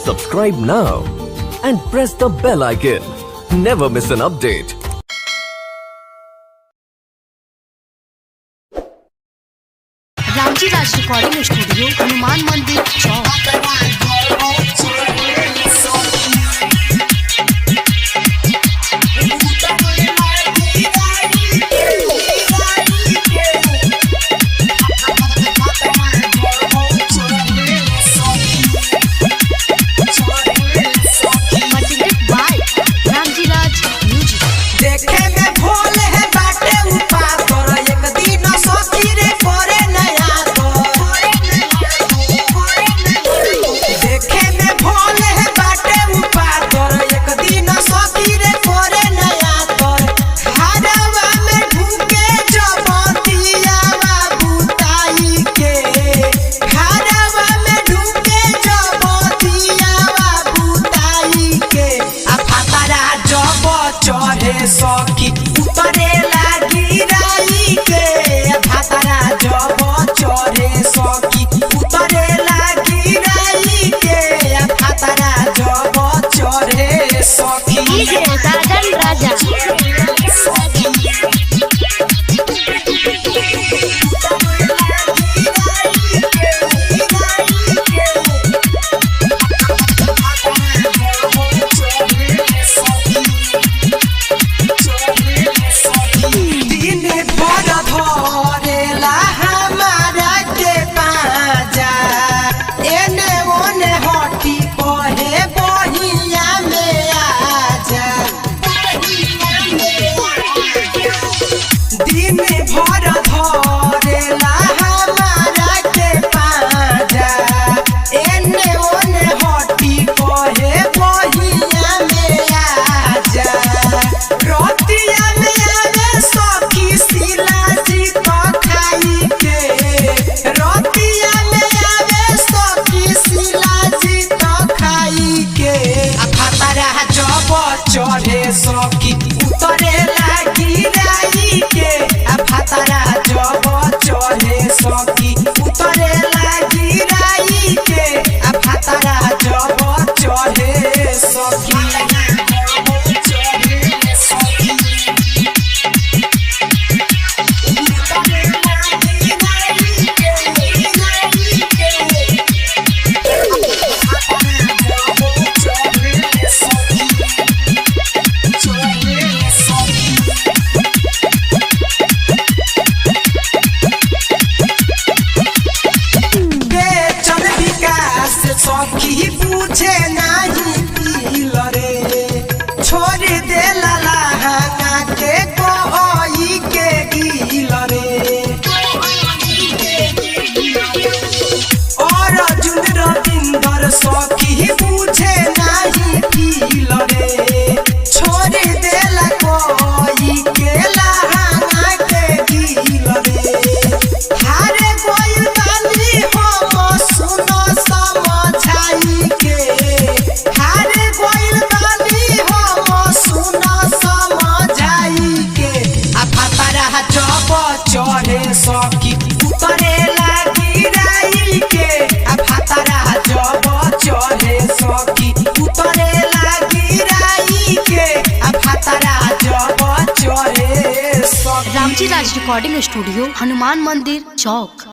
Subscribe now and press the bell icon. Never miss an update. Ramji Raj recording studio, Hanuman मंदिर, चौक। सखी उतरे लागी राई के भातरा जब चढ़े सखी उतरे लागी राई के भातरा जब चढ़े सखी साजन राजा चढ़े सखी उतरे लागी राई के भातरा जब चढ़े सखी उतरे लागी राई के भातरा जब चढ़े सखी सखी पूछे नहीं पील रे छोड़ दे लहंगा के कोई के गिल रे और अर्जुन रविंदर सखी पूछे नहीं पील रे छोड़ दे कोई के लहंगा के गिल रे हारे कोई बानी हो सुनो चढ़े सखी उतरे लागी राई के भातरा जब चढ़े सखी उतरे लागी राई के भातरा जब चढ़े सखी। रामजी राज रिकॉर्डिंग स्टूडियो, हनुमान मंदिर, चौक।